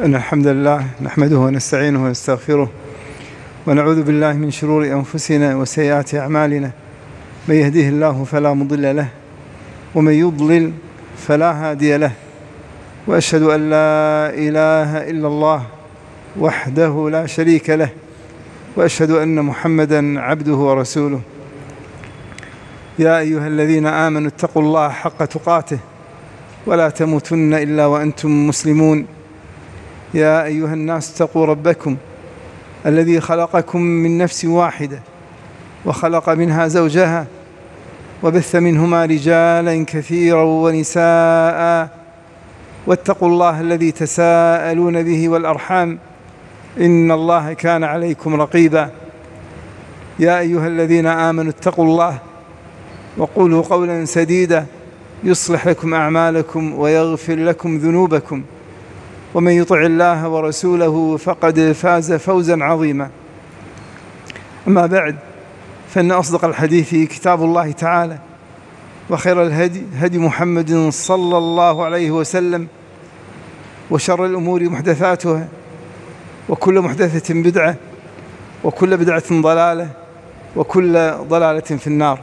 إن الحمد لله نحمده ونستعينه ونستغفره ونعوذ بالله من شرور أنفسنا وسيئات أعمالنا. من يهديه الله فلا مضل له ومن يضلل فلا هادي له، وأشهد أن لا إله إلا الله وحده لا شريك له، وأشهد أن محمدا عبده ورسوله. يا أيها الذين آمنوا اتقوا الله حق تقاته ولا تموتن إلا وأنتم مسلمون. يا أيها الناس اتقوا ربكم الذي خلقكم من نفس واحدة وخلق منها زوجها وبث منهما رجالا كثيرا ونساء، واتقوا الله الذي تساءلون به والأرحام إن الله كان عليكم رقيبا. يا أيها الذين آمنوا اتقوا الله وقولوا قولا سديدا يصلح لكم أعمالكم ويغفر لكم ذنوبكم، ومن يطع الله ورسوله فقد فاز فوزا عظيما. أما بعد، فإن أصدق الحديث كتاب الله تعالى، وخير الهدي هدي محمد صلى الله عليه وسلم، وشر الأمور محدثاتها، وكل محدثة بدعة، وكل بدعة ضلالة، وكل ضلالة في النار.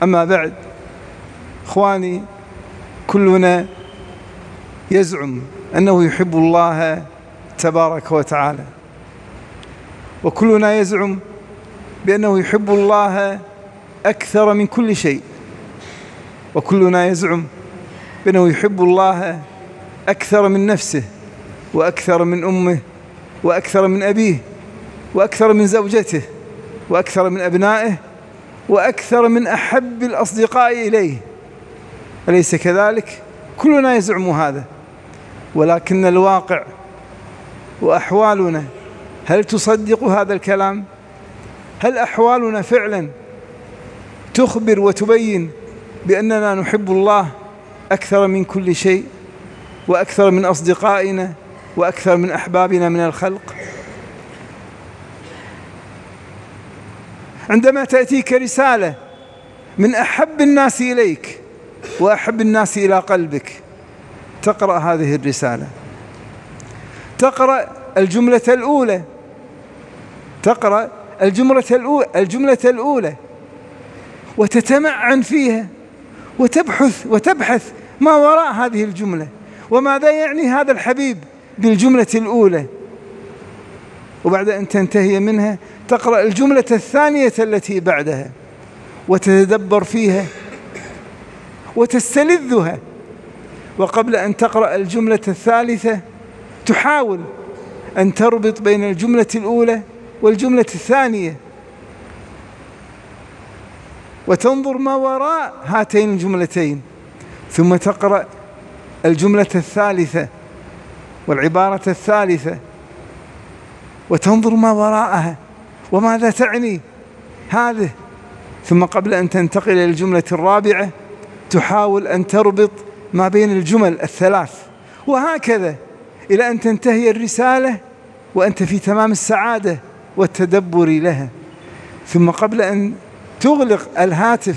أما بعد، إخواني، كلنا يزعم أنه يحب الله تبارك وتعالى، وكلنا يزعم بأنه يحب الله أكثر من كل شيء، وكلنا يزعم بأنه يحب الله أكثر من نفسه، وأكثر من أمه، وأكثر من أبيه، وأكثر من زوجته، وأكثر من أبنائه، وأكثر من أحب الأصدقاء إليه. أليس كذلك؟ كلنا يزعم هذا، ولكن الواقع وأحوالنا هل تصدق هذا الكلام؟ هل أحوالنا فعلا تخبر وتبين بأننا نحب الله أكثر من كل شيء، وأكثر من أصدقائنا، وأكثر من أحبابنا من الخلق؟ عندما تأتيك رسالة من أحب الناس إليك وأحب الناس إلى قلبك، تقرأ هذه الرسالة، تقرأ الجملة الأولى، تقرأ الجملة الأولى وتتمعن فيها وتبحث ما وراء هذه الجملة، وماذا يعني هذا الحبيب بالجملة الأولى. وبعد أن تنتهي منها تقرأ الجملة الثانية التي بعدها وتتدبر فيها وتستلذها، وقبل أن تقرأ الجملة الثالثة تحاول أن تربط بين الجملة الأولى والجملة الثانية، وتنظر ما وراء هاتين الجملتين، ثم تقرأ الجملة الثالثة والعبارة الثالثة وتنظر ما وراءها وماذا تعني هذه، ثم قبل أن تنتقل إلى الجملة الرابعة تحاول أن تربط ما بين الجمل الثلاث، وهكذا إلى أن تنتهي الرسالة وأنت في تمام السعادة والتدبر لها. ثم قبل أن تغلق الهاتف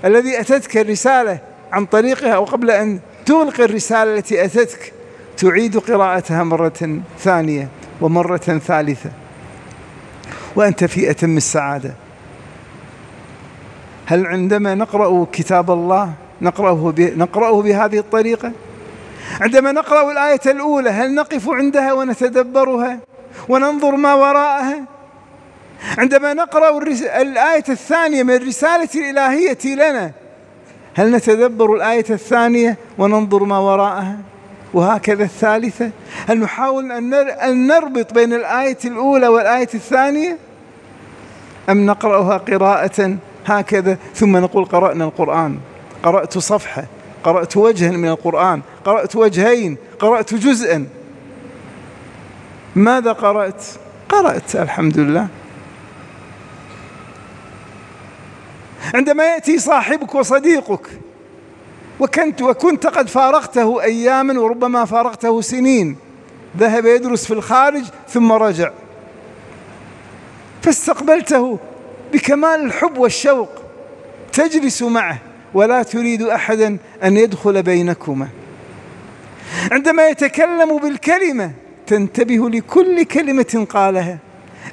الذي أتتك الرسالة عن طريقها، وقبل أن تغلق الرسالة التي أتتك تعيد قراءتها مرة ثانية ومرة ثالثة، وأنت في أتم السعادة. هل عندما نقرأ كتاب الله نقرأه بهذه الطريقة؟ عندما نقرأ الآية الأولى هل نقف عندها ونتدبرها وننظر ما وراءها؟ عندما نقرأ الآية الثانية من الرسالة الإلهية لنا هل نتدبر الآية الثانية وننظر ما وراءها؟ وهكذا الثالثة. هل نحاول أن نربط بين الآية الأولى والآية الثانية، أم نقرأها قراءة هكذا ثم نقول قرأنا القرآن، قرأت صفحة، قرأت وجها من القرآن، قرأت وجهين، قرأت جزءا؟ ماذا قرأت؟ قرأت الحمد لله. عندما يأتي صاحبك وصديقك وكنت قد فارقته أياما وربما فارقته سنين، ذهب يدرس في الخارج ثم رجع، فاستقبلته بكمال الحب والشوق، تجلس معه ولا تريد أحدا أن يدخل بينكما، عندما يتكلم بالكلمة تنتبه لكل كلمة قالها.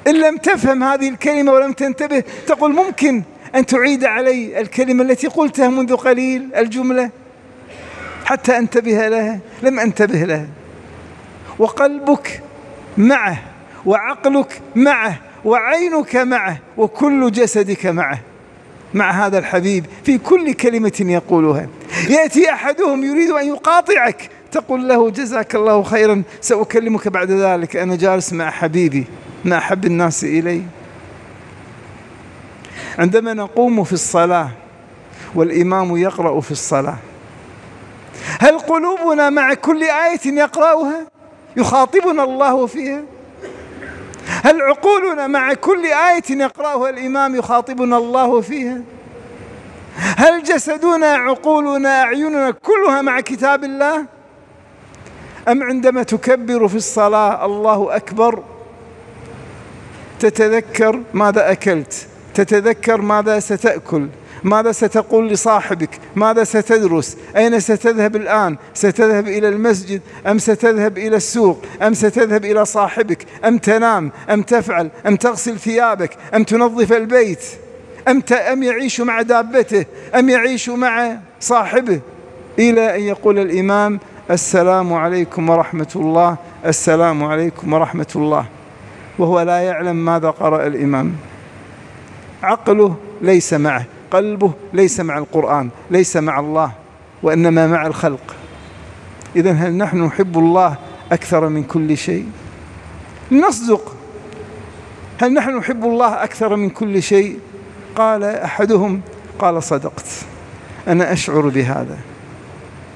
إن لم تفهم هذه الكلمة ولم تنتبه تقول ممكن أن تعيد علي الكلمة التي قلتها منذ قليل، الجملة، حتى أنتبه لها. لم أنتبه لها. وقلبك معه، وعقلك معه، وعينك معه، وكل جسدك معه، مع هذا الحبيب في كل كلمة يقولها. يأتي أحدهم يريد أن يقاطعك تقول له جزاك الله خيرا، سأكلمك بعد ذلك، أنا جالس مع حبيبي، مع أحب الناس إلي. عندما نقوم في الصلاة والإمام يقرأ في الصلاة، هل قلوبنا مع كل آية يقرأها يخاطبنا الله فيها؟ هل عقولنا مع كل آية يقرأها الإمام يخاطبنا الله فيها؟ هل جسدنا، عقولنا، أعيننا كلها مع كتاب الله؟ أم عندما تكبر في الصلاة الله أكبر تتذكر ماذا أكلت، تتذكر ماذا ستأكل، ماذا ستقول لصاحبك، ماذا ستدرس، أين ستذهب الآن، ستذهب إلى المسجد أم ستذهب إلى السوق، أم ستذهب إلى صاحبك، أم تنام، أم تفعل، أم تغسل ثيابك، أم تنظف البيت، أم يعيش مع دابته، أم يعيش مع صاحبه، إلى أن يقول الإمام السلام عليكم ورحمة الله، السلام عليكم ورحمة الله، وهو لا يعلم ماذا قرأ الإمام. عقله ليس معه، قلبه ليس مع القرآن، ليس مع الله، وإنما مع الخلق. إذن هل نحن نحب الله أكثر من كل شيء؟ نصدق، هل نحن نحب الله أكثر من كل شيء؟ قال أحدهم قال صدقت، أنا أشعر بهذا،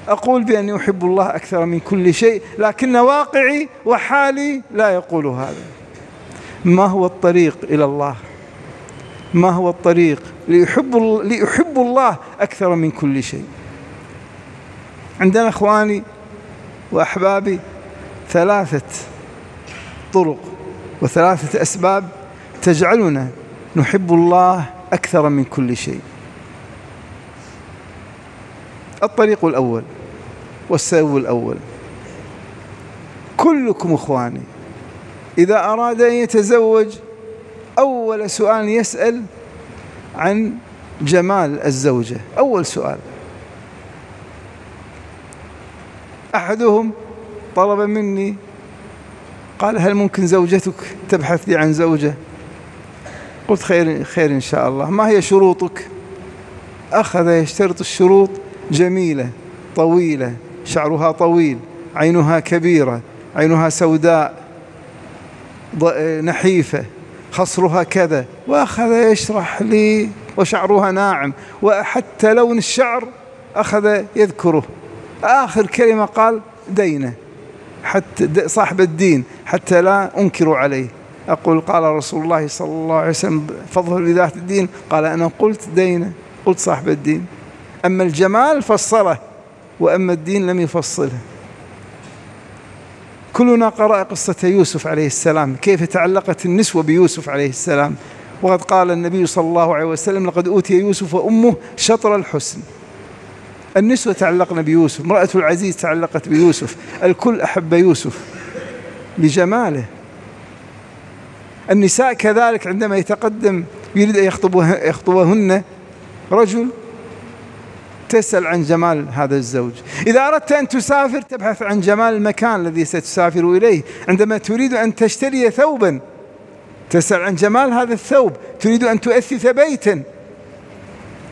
أقول بأني أحب الله أكثر من كل شيء، لكن واقعي وحالي لا يقول هذا. ما هو الطريق إلى الله؟ ما هو الطريق ليحب الله أكثر من كل شيء؟ عندنا أخواني وأحبابي 3 طرق و3 أسباب تجعلنا نحب الله أكثر من كل شيء. الطريق الأول والسبب الأول، كلكم أخواني إذا أراد أن يتزوج أول سؤال يسأل عن جمال الزوجة، أول سؤال. أحدهم طلب مني قال هل ممكن زوجتك تبحث لي عن زوجة؟ قلت خير إن شاء الله. ما هي شروطك؟ أخذ يشترط الشروط: جميلة، طويلة، شعرها طويل، عينها كبيرة، عينها سوداء نحيفة، خصرها كذا، وأخذ يشرح لي، وشعرها ناعم، وحتى لون الشعر أخذ يذكره. آخر كلمة قال دينه، حتى صاحب الدين، حتى لا أنكر عليه. أقول قال رسول الله صلى الله عليه وسلم فضل لذات الدين، قال أنا قلت دينه، قلت صاحب الدين. أما الجمال فصله، وأما الدين لم يفصله. كلنا قرأ قصة يوسف عليه السلام، كيف تعلقت النسوة بيوسف عليه السلام، وقد قال النبي صلى الله عليه وسلم لقد أوتي يوسف وأمه شطر الحسن. النسوة تعلقن بيوسف، امرأة العزيز تعلقت بيوسف، الكل أحب يوسف لجماله. النساء كذلك عندما يتقدم يريد أن يخطبهن رجل تسأل عن جمال هذا الزوج. إذا أردت أن تسافر تبحث عن جمال المكان الذي ستسافر إليه. عندما تريد أن تشتري ثوبا تسأل عن جمال هذا الثوب. تريد أن تؤثث بيتا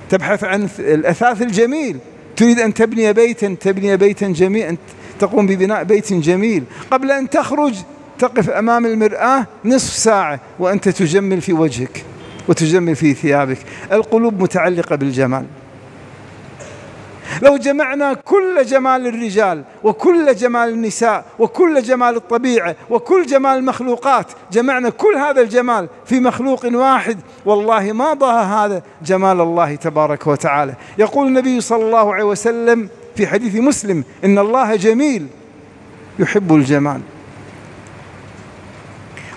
تبحث عن الأثاث الجميل. تريد أن تبني بيتا جميلا، تقوم ببناء بيت جميل. قبل أن تخرج تقف أمام المرآة نصف ساعة وأنت تجمل في وجهك وتجمل في ثيابك. القلوب متعلقة بالجمال. لو جمعنا كل جمال الرجال وكل جمال النساء وكل جمال الطبيعة وكل جمال المخلوقات، جمعنا كل هذا الجمال في مخلوق واحد، والله ما ضاهى هذا جمال الله تبارك وتعالى. يقول النبي صلى الله عليه وسلم في حديث مسلم: إن الله جميل يحب الجمال.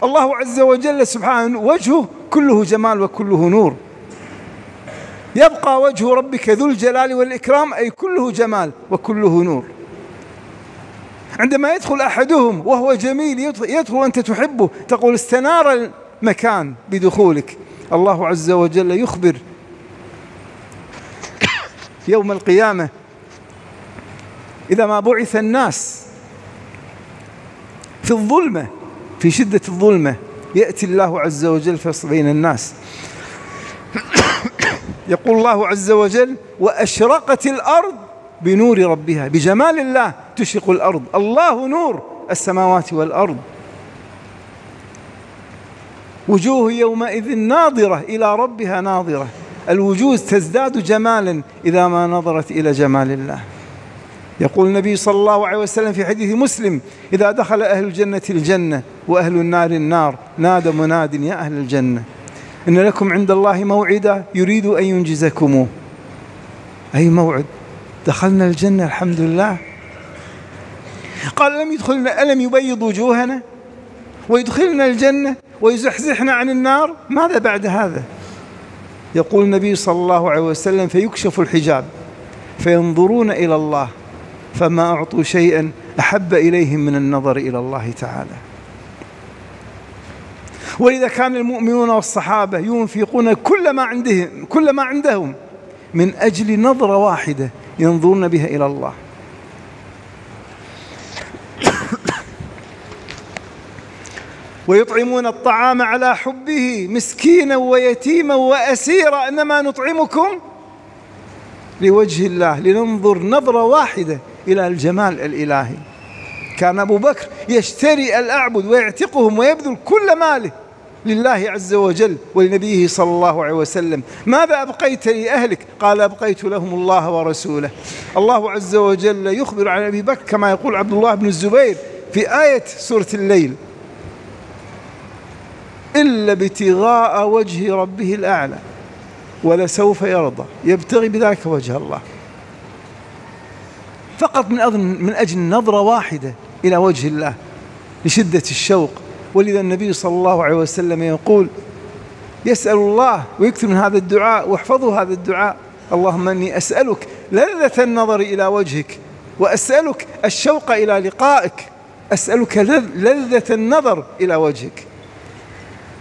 الله عز وجل سبحانه وجهه كله جمال وكله نور. يبقى وجه ربك ذو الجلال والإكرام، أي كله جمال وكله نور. عندما يدخل أحدهم وهو جميل يدخل وأنت تحبه تقول استنار المكان بدخولك. الله عز وجل يخبر يوم القيامة إذا ما بعث الناس في الظلمة، في شدة الظلمة، يأتي الله عز وجل فيصل بين الناس. يقول الله عز وجل وأشرقت الأرض بنور ربها، بجمال الله تشرق الأرض، الله نور السماوات والأرض. وجوه يومئذ ناظرة إلى ربها ناظرة، الوجوه تزداد جمالا إذا ما نظرت إلى جمال الله. يقول النبي صلى الله عليه وسلم في حديث مسلم إذا دخل أهل الجنة الجنة وأهل النار النار نادى مناد يا أهل الجنة إن لكم عند الله موعدا يريد أن ينجزكموه. أي موعد؟ دخلنا الجنة الحمد لله. قال ألم يبيض وجوهنا ويدخلنا الجنة ويزحزحنا عن النار؟ ماذا بعد هذا؟ يقول النبي صلى الله عليه وسلم فيكشف الحجاب فينظرون إلى الله فما أعطوا شيئا أحب إليهم من النظر إلى الله تعالى. ولذا كان المؤمنون والصحابة ينفقون كل ما عندهم من أجل نظرة واحدة ينظرون بها إلى الله. ويطعمون الطعام على حبه مسكينا ويتيما وأسيرا إنما نطعمكم لوجه الله لننظر نظرة واحدة إلى الجمال الإلهي. كان أبو بكر يشتري الأعبد ويعتقهم ويبذل كل ماله لله عز وجل ولنبيه صلى الله عليه وسلم. ماذا أبقيت لأهلك؟ قال أبقيت لهم الله ورسوله. الله عز وجل يخبر عن أبي بكر كما يقول عبد الله بن الزبير في آية سورة الليل إلا ابتغاء وجه ربه الأعلى ولسوف يرضى يبتغي بذلك وجه الله. فقط من أجل نظرة واحدة إلى وجه الله لشدة الشوق. ولذا النبي صلى الله عليه وسلم يقول يسأل الله ويكثر من هذا الدعاء واحفظوا هذا الدعاء اللهم إني أسألك لذة النظر إلى وجهك وأسألك الشوق إلى لقائك. أسألك لذة النظر إلى وجهك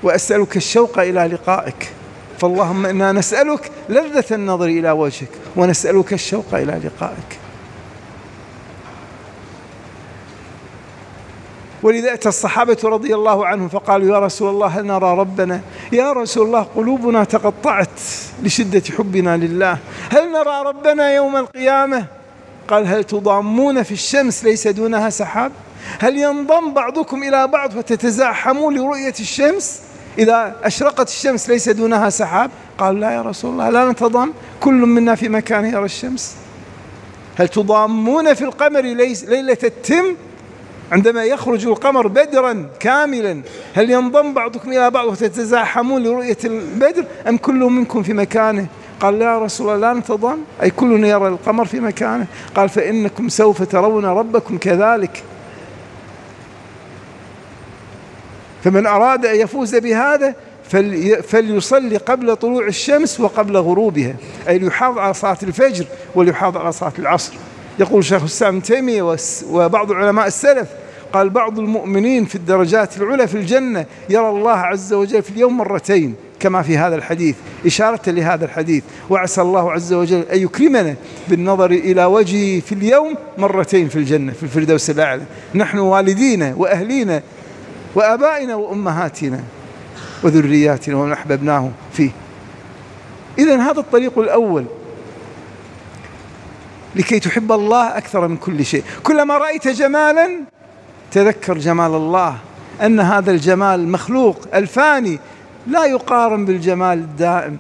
وأسألك الشوق إلى لقائك. فاللهم إنا نسألك لذة النظر إلى وجهك ونسألك الشوق إلى لقائك. ولذا أتى الصحابة رضي الله عنهم فقالوا يا رسول الله هل نرى ربنا؟ يا رسول الله قلوبنا تقطعت لشدة حبنا لله، هل نرى ربنا يوم القيامة؟ قال هل تضامون في الشمس ليس دونها سحاب؟ هل ينضم بعضكم إلى بعض وتتزاحمون لرؤية الشمس إذا أشرقت الشمس ليس دونها سحاب؟ قال لا يا رسول الله لا نتضام، كل منا في مكانه يرى الشمس. هل تضامون في القمر ليلة التم عندما يخرج القمر بدرا كاملا؟ هل ينضم بعضكم إلى بعض وتتزاحمون لرؤية البدر أم كل منكم في مكانه؟ قال لا يا رسول الله لا نتضام، أي كلنا يرى القمر في مكانه. قال فإنكم سوف ترون ربكم كذلك. فمن أراد أن يفوز بهذا فليصلي قبل طلوع الشمس وقبل غروبها، أي ليحافظ على صلاة الفجر وليحافظ على صلاة العصر. يقول شيخ الإسلام ابن تيمية وبعض علماء السلف قال بعض المؤمنين في الدرجات العلى في الجنة يرى الله عز وجل في اليوم مرتين كما في هذا الحديث إشارة لهذا الحديث. وعسى الله عز وجل أن يكرمنا بالنظر إلى وجهه في اليوم مرتين في الجنة في الفردوس الأعلى، نحن والدينا وأهلينا وآبائنا وأمهاتنا وذرياتنا ومن أحببناه فيه. إذن هذا الطريق الأول لكي تحب الله أكثر من كل شيء. كلما رأيت جمالا تذكر جمال الله، أن هذا الجمال مخلوق الفاني لا يقارن بالجمال الدائم.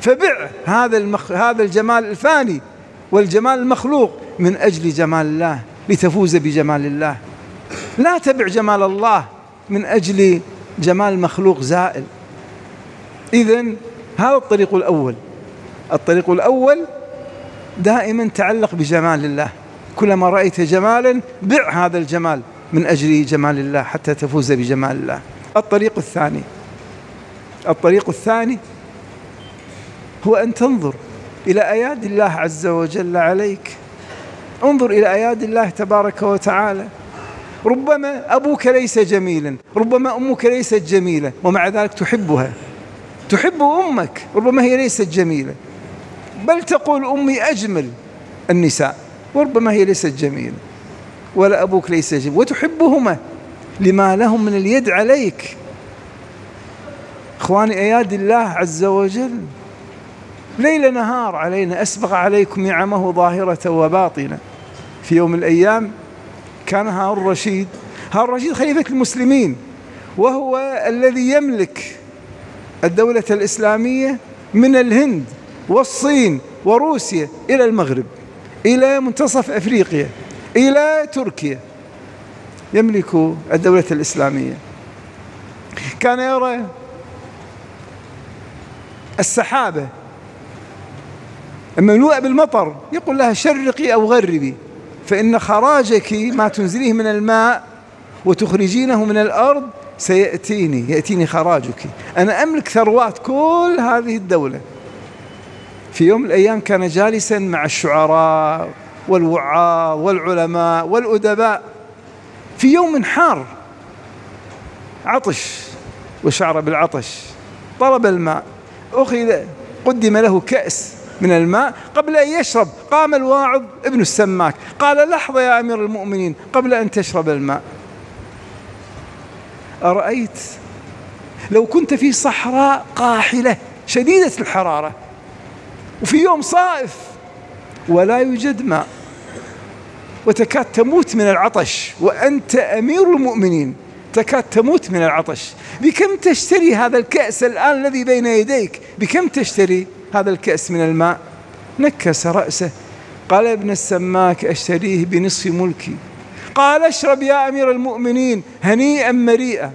فبع هذا الجمال الفاني والجمال المخلوق من أجل جمال الله لتفوز بجمال الله. لا تبع جمال الله من أجل جمال مخلوق زائل. إذن هذا الطريق الأول. الطريق الأول دائما تعلق بجمال الله، كلما رأيت جمالا بع هذا الجمال من أجل جمال الله حتى تفوز بجمال الله. الطريق الثاني هو أن تنظر إلى آيات الله عز وجل عليك، انظر إلى أيادي الله تبارك وتعالى. ربما أبوك ليس جميلا، ربما أمك ليست جميلة، ومع ذلك تحبها، تحب أمك، ربما هي ليست جميلة، بل تقول أمي أجمل النساء، وربما هي ليست جميلة، ولا أبوك ليس جميل، وتحبهما لما لهم من اليد عليك. إخواني، أيادي الله عز وجل ليل نهار علينا، أسبغ عليكم نعمه ظاهرة وباطنة. في يوم من الأيام كان هارون الرشيد خليفة المسلمين، وهو الذي يملك الدولة الإسلامية من الهند والصين وروسيا إلى المغرب، إلى منتصف أفريقيا، إلى تركيا، يملك الدولة الإسلامية. كان يرى السحابة المملوءة بالمطر يقول لها شرقي أو غربي، فإن خراجك ما تنزليه من الماء وتخرجينه من الأرض يأتيني خراجك، أنا أملك ثروات كل هذه الدولة. في يوم من الأيام كان جالسا مع الشعراء والوعاظ والعلماء والأدباء في يوم حار، عطش وشعر بالعطش، طلب الماء، قدم له كأس من الماء، قبل أن يشرب قام الواعظ ابن السماك قال: لحظة يا أمير المؤمنين، قبل أن تشرب الماء، أرأيت لو كنت في صحراء قاحلة شديدة الحرارة وفي يوم صائف ولا يوجد ماء وتكاد تموت من العطش، وأنت أمير المؤمنين تكاد تموت من العطش، بكم تشتري هذا الكأس الآن الذي بين يديك؟ بكم تشتري هذا الكأس من الماء؟ نكس رأسه قال: ابن السماك أشتريه بنصف ملكي. قال: اشرب يا أمير المؤمنين هنيئا مريئا.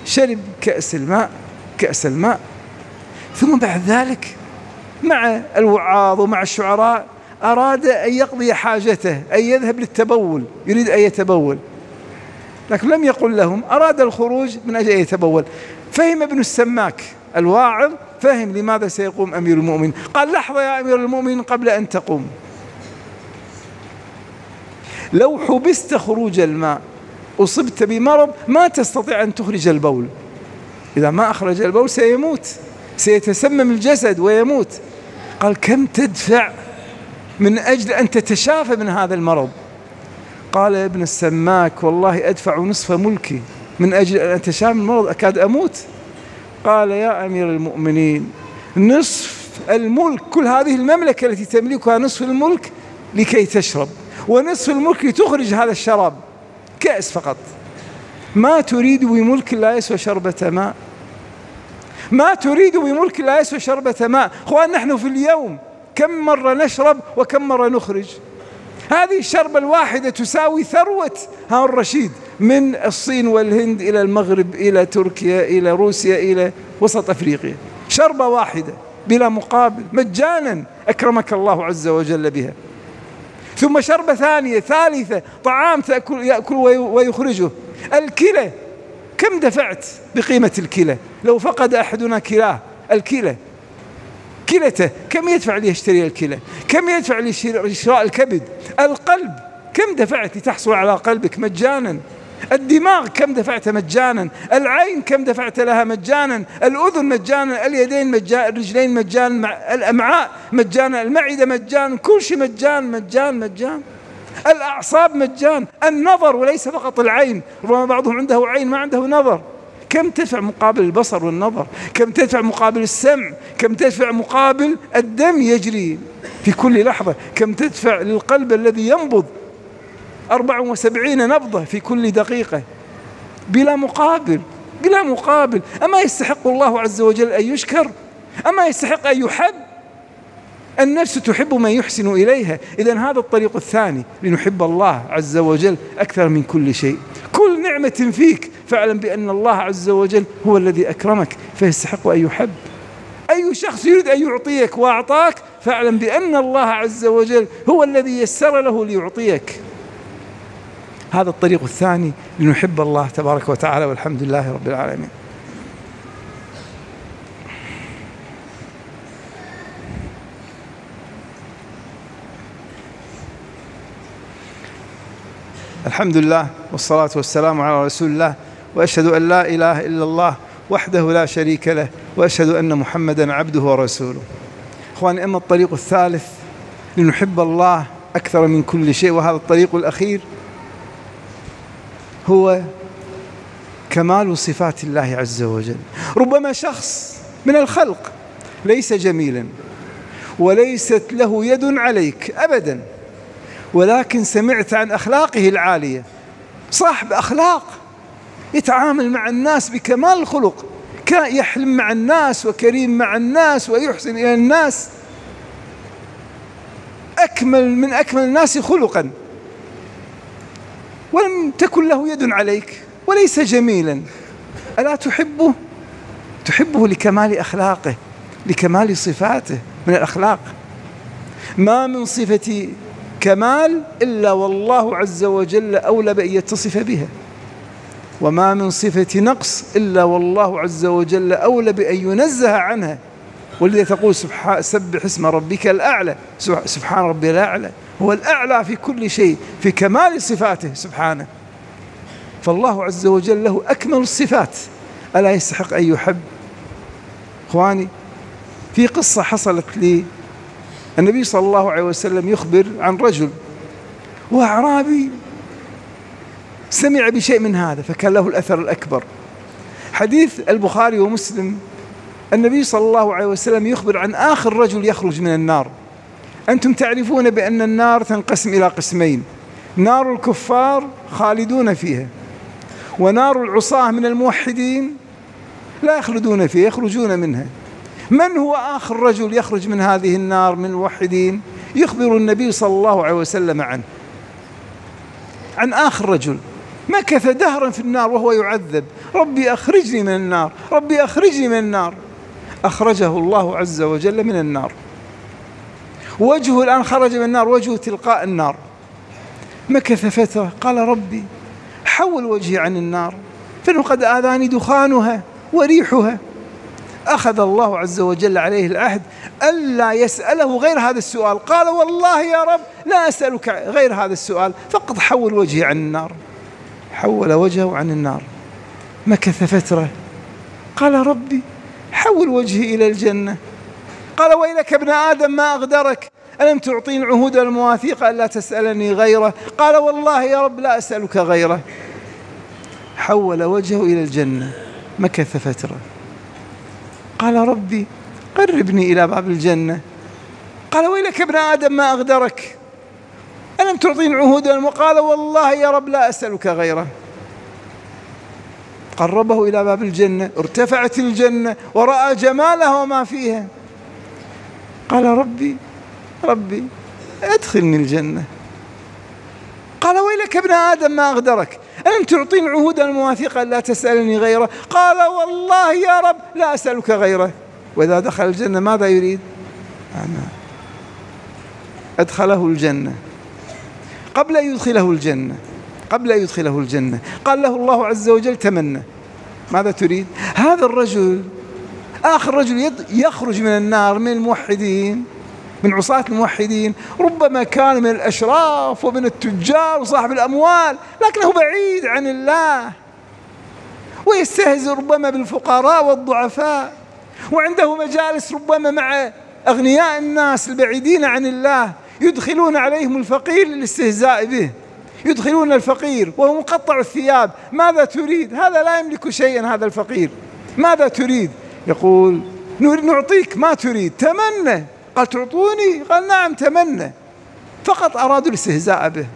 شرب كأس الماء، ثم بعد ذلك مع الوعاظ ومع الشعراء أراد أن يقضي حاجته، أن يذهب للتبول، يريد أن يتبول، لكن لم يقل لهم، أراد الخروج من أجل أن يتبول. فهم ابن السماك الواعظ، فهم لماذا سيقوم أمير المؤمنين، قال: لحظة يا أمير المؤمنين قبل أن تقوم، لو حبست خروج الماء أصبت بمرض ما تستطيع أن تخرج البول، إذا ما أخرج البول سيموت، سيتسمم الجسد ويموت. قال: كم تدفع من أجل أن تتشافى من هذا المرض؟ قال ابن السماك: والله أدفع نصف ملكي من أجل أن أتشافى من المرض، أكاد أموت. قال: يا أمير المؤمنين، نصف الملك، كل هذه المملكة التي تملكها نصف الملك لكي تشرب، ونصف الملك لتخرج هذا الشراب، كأس فقط. ما تريد بملك لا يسوى شربة ماء، ما تريد بملك لا يسوى شربة ماء. أخوان، نحن في اليوم كم مرة نشرب وكم مرة نخرج؟ هذه الشربة الواحدة تساوي ثروة هارون الرشيد من الصين والهند إلى المغرب إلى تركيا إلى روسيا إلى وسط أفريقيا، شربة واحدة بلا مقابل، مجانا أكرمك الله عز وجل بها. ثم شربة ثانية ثالثة، طعام يأكل ويخرجه. الكلى، كم دفعت بقيمة الكلى؟ لو فقد أحدنا كلاه، كلته كم يدفع ليشتري الكلى؟ كم يدفع لشراء الكبد؟ القلب كم دفعت لتحصل على قلبك مجانا؟ الدماغ كم دفعت مجانا؟ العين كم دفعت لها مجانا؟ الأذن مجانا، اليدين مجانا، الرجلين مجانا، الأمعاء مجانا، المعدة مجانا، كل شيء مجان. الأعصاب مجان، النظر وليس فقط العين، ربما بعضهم عنده عين ما عنده نظر. كم تدفع مقابل البصر والنظر؟ كم تدفع مقابل السمع؟ كم تدفع مقابل الدم يجري في كل لحظة؟ كم تدفع للقلب الذي ينبض 74 نبضة في كل دقيقة بلا مقابل؟ أما يستحق الله عز وجل أن يشكر؟ أما يستحق أن يحب؟ النفس تحب من يحسن إليها. إذن هذا الطريق الثاني لنحب الله عز وجل أكثر من كل شيء. كل نعمة فيك فاعلم بأن الله عز وجل هو الذي أكرمك فيستحق أن يحب. أي شخص يريد أن يعطيك وأعطاك فاعلم بأن الله عز وجل هو الذي يسر له ليعطيك. هذا الطريق الثاني لنحب الله تبارك وتعالى، والحمد لله رب العالمين. الحمد لله والصلاة والسلام على رسول الله، وأشهد أن لا إله إلا الله وحده لا شريك له، وأشهد أن محمدا عبده ورسوله. إخواني، أما الطريق الثالث لنحب الله أكثر من كل شيء، وهذا الطريق الأخير هو كمال صفات الله عز وجل. ربما شخص من الخلق ليس جميلا وليست له يد عليك أبدا، ولكن سمعت عن أخلاقه العالية، صاحب أخلاق، يتعامل مع الناس بكمال الخلق، يحلم مع الناس وكريم مع الناس ويحسن إلى الناس، من أكمل الناس خلقا، ولم تكن له يد عليك وليس جميلا، ألا تحبه؟ تحبه لكمال أخلاقه، لكمال صفاته من الأخلاق. ما من صفة كمال إلا والله عز وجل أولى بأن يتصف بها، وما من صفة نقص إلا والله عز وجل أولى بأن ينزه عنها. ولذا تقول سبح اسم ربك الأعلى، سبحان ربي الأعلى، هو الأعلى في كل شيء، في كمال صفاته سبحانه. فالله عز وجل له أكمل الصفات، ألا يستحق أن يحب؟ إخواني، في قصة حصلت لي، النبي صلى الله عليه وسلم يخبر عن رجل وأعرابي سمع بشيء من هذا فكان له الأثر الأكبر. حديث البخاري ومسلم، النبي صلى الله عليه وسلم يخبر عن آخر رجل يخرج من النار. أنتم تعرفون بأن النار تنقسم إلى قسمين: نار الكفار خالدون فيها، ونار العصاة من الموحدين لا يخلدون فيها، يخرجون منها. من هو آخر رجل يخرج من هذه النار من الموحدين؟ يخبر النبي صلى الله عليه وسلم عن آخر رجل مكث دهرا في النار وهو يعذب: ربي أخرجني من النار، ربي أخرجني من النار. أخرجه الله عز وجل من النار، وجهه الآن خرج من النار، وجهه تلقاء النار. مكث فترة قال: ربي حول وجهي عن النار فإنه قد آذاني دخانها وريحها. أخذ الله عز وجل عليه العهد ألا يسأله غير هذا السؤال. قال: والله يا رب لا أسألك غير هذا السؤال، فقط حول وجهي عن النار. حول وجهه عن النار، مكث فترة قال: ربي حول وجهي إلى الجنة. قال: ويلك ابن آدم ما أغدرك، ألم تعطيني عهود المواثيق ألا تسألني غيره؟ قال: والله يا رب لا أسألك غيره. حول وجهه إلى الجنة، مكث فترة قال: ربي قربني إلى باب الجنة. قال: ويلك ابن آدم ما أغدرك، ألم تعطيني عهود قال: والله يا رب لا أسألك غيره. قربه إلى باب الجنة، ارتفعت الجنة ورأى جمالها وما فيها. قال: ربي أدخلني الجنة. قال: ويلك ابن آدم ما أغدرك، ألم تعطيني عهود المواثيق لا تسألني غيره؟ قال: والله يا رب لا أسألك غيره. وإذا دخل الجنة ماذا يريد؟ أدخله الجنة. قبل أن يدخله الجنة قال له الله عز وجل: تمنى، ماذا تريد؟ هذا الرجل آخر رجل يخرج من النار من الموحدين، من عصاة الموحدين، ربما كان من الأشراف ومن التجار وصاحب الأموال، لكنه بعيد عن الله، ويستهزئ ربما بالفقراء والضعفاء، وعنده مجالس ربما مع أغنياء الناس البعيدين عن الله، يدخلون عليهم الفقير للاستهزاء به، يدخلون الفقير وهو مقطع الثياب. ماذا تريد؟ هذا لا يملك شيئا، هذا الفقير. ماذا تريد؟ يقول: نعطيك. ما تريد؟ تمنى. قال: تعطوني؟ قال: نعم تمنى. فقط أرادوا الاستهزاء به.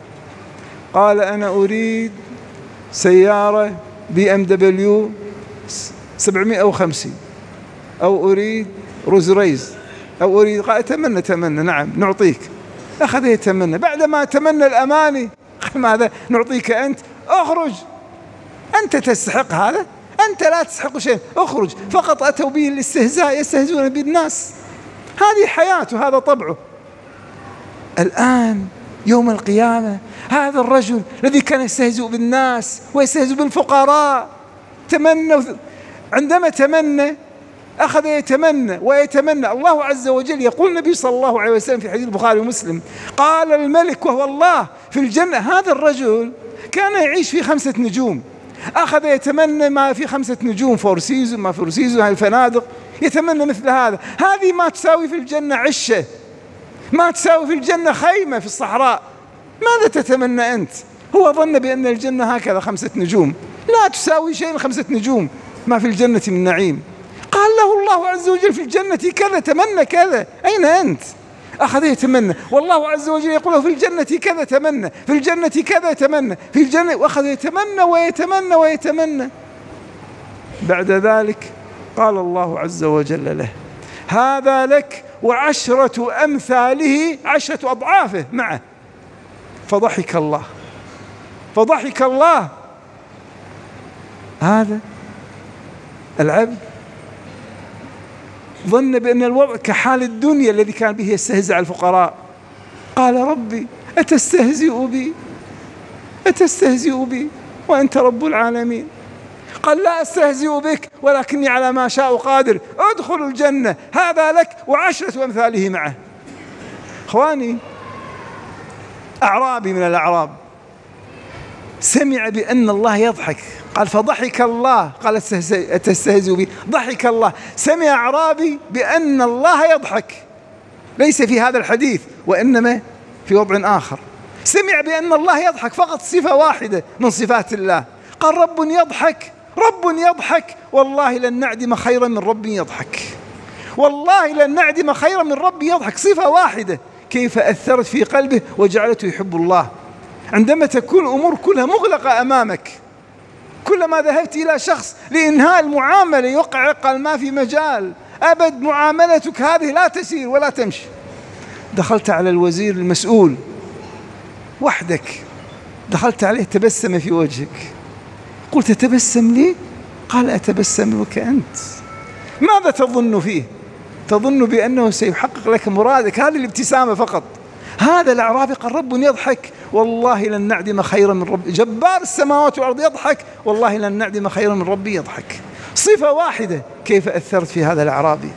قال: أنا أريد سيارة BMW 750، أو أريد روز ريز، أو أريد. قال: تمنى. نعم نعطيك. أخذ يتمنى، بعدما تمنى الأماني قال: ماذا نعطيك أنت؟ أخرج، أنت تستحق هذا، أنت لا تستحق شيء، أخرج. فقط أتوا به الاستهزاء، يستهزئون بالناس. هذه حياته، هذا طبعه. الآن يوم القيامة هذا الرجل الذي كان يستهزئ بالناس ويستهزئ بالفقراء عندما تمنى أخذ يتمنى ويتمنى. الله عز وجل يقول النبي صلى الله عليه وسلم في حديث البخاري ومسلم: قال الملك وهو الله في الجنة: هذا الرجل كان يعيش في 5 نجوم، أخذ يتمنى ما في 5 نجوم، فور سيزون ما فور سيزون، هاي الفنادق، يتمنى مثل هذا. هذه ما تساوي في الجنة عشة، ما تساوي في الجنة خيمة في الصحراء. ماذا تتمنى أنت؟ هو ظن بأن الجنة هكذا 5 نجوم، لا تساوي شيء 5 نجوم ما في الجنة من نعيم. قال له الله عز وجل في الجنة كذا، تمنى كذا، أين أنت؟ أخذ يتمنى، والله عز وجل يقول له في الجنة كذا تمنى، في الجنة كذا تمنى، في الجنة، وأخذ يتمنى ويتمنى ويتمنى. بعد ذلك قال الله عز وجل له: هذا لك وعشرة أمثاله، 10 أضعافه معه. فضحك الله، فضحك الله. هذا العبد ظن بأن الوضع كحال الدنيا الذي كان به يستهزئ الفقراء. قال: ربي أتستهزئ بي؟ أتستهزئ بي وأنت رب العالمين؟ قال: لا أستهزئ بك ولكني على ما شاء قادر، ادخل الجنة، هذا لك وعشرة أمثاله معه. إخواني، أعرابي من الأعراب سمع بأن الله يضحك، قال: فضحك الله. قال: أتستهزئ بي؟ ضحك الله. سمع أعرابي بأن الله يضحك، ليس في هذا الحديث وإنما في وضع آخر. سمع بأن الله يضحك، فقط صفة واحدة من صفات الله. قال: رب يضحك، رب يضحك، والله لن نعدم خيرا من رب يضحك، والله لن نعدم خيرا من رب يضحك. صفة واحدة كيف أثرت في قلبه وجعلته يحب الله. عندما تكون الأمور كلها مغلقة أمامك، كلما ذهبت إلى شخص لإنهاء المعاملة يوقع، قال: ما في مجال أبد، معاملتك هذه لا تسير ولا تمشي. دخلت على الوزير المسؤول وحدك، دخلت عليه، تبسم في وجهك، قلت: تبسم لي؟ قال: أتبسم لك أنت. ماذا تظن فيه؟ تظن بأنه سيحقق لك مرادك؟ هذه الابتسامة فقط. هذا الأعرابي قال: رب يضحك، والله لن نعدم خيرا من رب، جبار السماوات والأرض يضحك، والله لن نعدم خيرا من ربي يضحك. صفة واحدة كيف أثرت في هذا الأعرابي.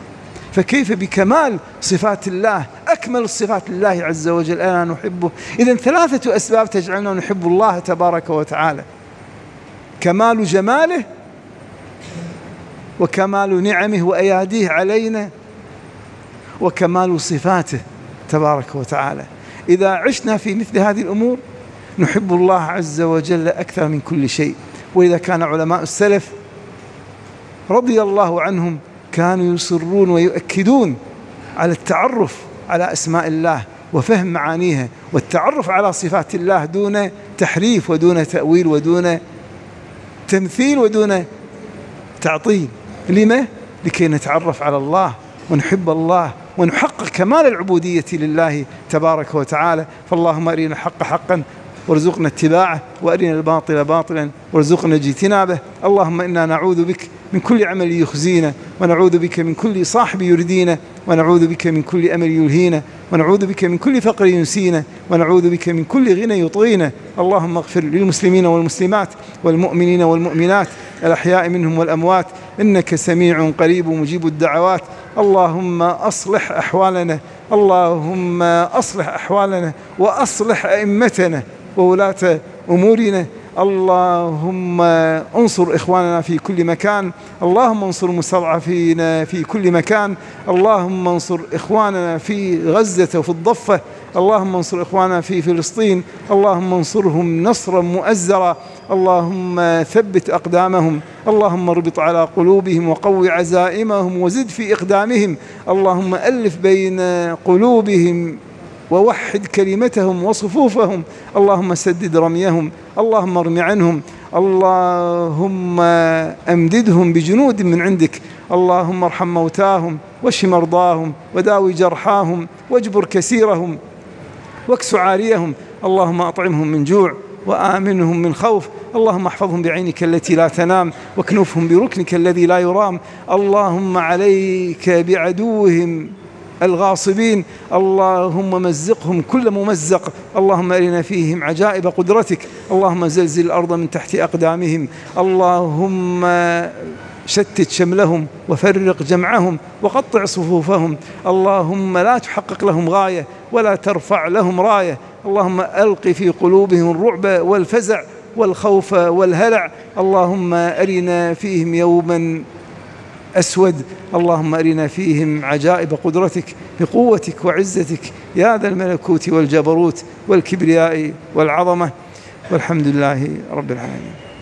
فكيف بكمال صفات الله، أكمل الصفات لله عز وجل ألا نحبه؟ إذن 3 أسباب تجعلنا نحب الله تبارك وتعالى: كمال جماله، وكمال نعمه وأياديه علينا، وكمال صفاته تبارك وتعالى. إذا عشنا في مثل هذه الأمور نحب الله عز وجل أكثر من كل شيء. وإذا كان علماء السلف رضي الله عنهم كانوا يصرون ويؤكدون على التعرف على أسماء الله وفهم معانيها، والتعرف على صفات الله دون تحريف ودون تأويل ودون تمثيل ودون تعطيل. لما؟ لكي نتعرف على الله ونحب الله ونحقق كمال العبودية لله تبارك وتعالى. فاللهم أرنا الحق حقا وارزقنا اتباعه، وأرنا الباطل باطلا وارزقنا اجتنابه. اللهم إنا نعوذ بك من كل عمل يخزينا، ونعوذ بك من كل صاحب يردينا، ونعوذ بك من كل أمل يلهينا، ونعوذ بك من كل فقر ينسينا، ونعوذ بك من كل غنى يطغينا. اللهم اغفر للمسلمين والمسلمات والمؤمنين والمؤمنات الأحياء منهم والأموات، إنك سميع قريب مجيب الدعوات. اللهم أصلح أحوالنا، اللهم أصلح أحوالنا وأصلح أئمتنا وولاة أمورنا. اللهم انصر إخواننا في كل مكان، اللهم انصر المستضعفين في كل مكان، اللهم انصر إخواننا في غزة وفي الضفة، اللهم انصر إخواننا في فلسطين، اللهم انصرهم نصرا مؤزرا، اللهم ثبت أقدامهم، اللهم اربط على قلوبهم وقوي عزائمهم وزد في إقدامهم، اللهم ألف بين قلوبهم ووحد كلمتهم وصفوفهم، اللهم سدد رميهم، اللهم ارم عنهم، اللهم أمددهم بجنود من عندك، اللهم ارحم موتاهم واشف مرضاهم وداوي جرحاهم واجبر كسيرهم واكس عاريهم، اللهم أطعمهم من جوع وآمنهم من خوف، اللهم احفظهم بعينك التي لا تنام واكنفهم بركنك الذي لا يرام، اللهم عليك بعدوهم الغاصبين، اللهم مزقهم كل ممزق، اللهم أرنا فيهم عجائب قدرتك، اللهم زلزل الأرض من تحت أقدامهم، اللهم شتت شملهم وفرق جمعهم وقطع صفوفهم، اللهم لا تحقق لهم غاية ولا ترفع لهم راية، اللهم ألق في قلوبهم الرعب والفزع والخوف والهلع. اللهم أرنا فيهم يوما أسود، اللهم أرنا فيهم عجائب قدرتك بقوتك وعزتك يا ذا الملكوت والجبروت والكبرياء والعظمة، والحمد لله رب العالمين.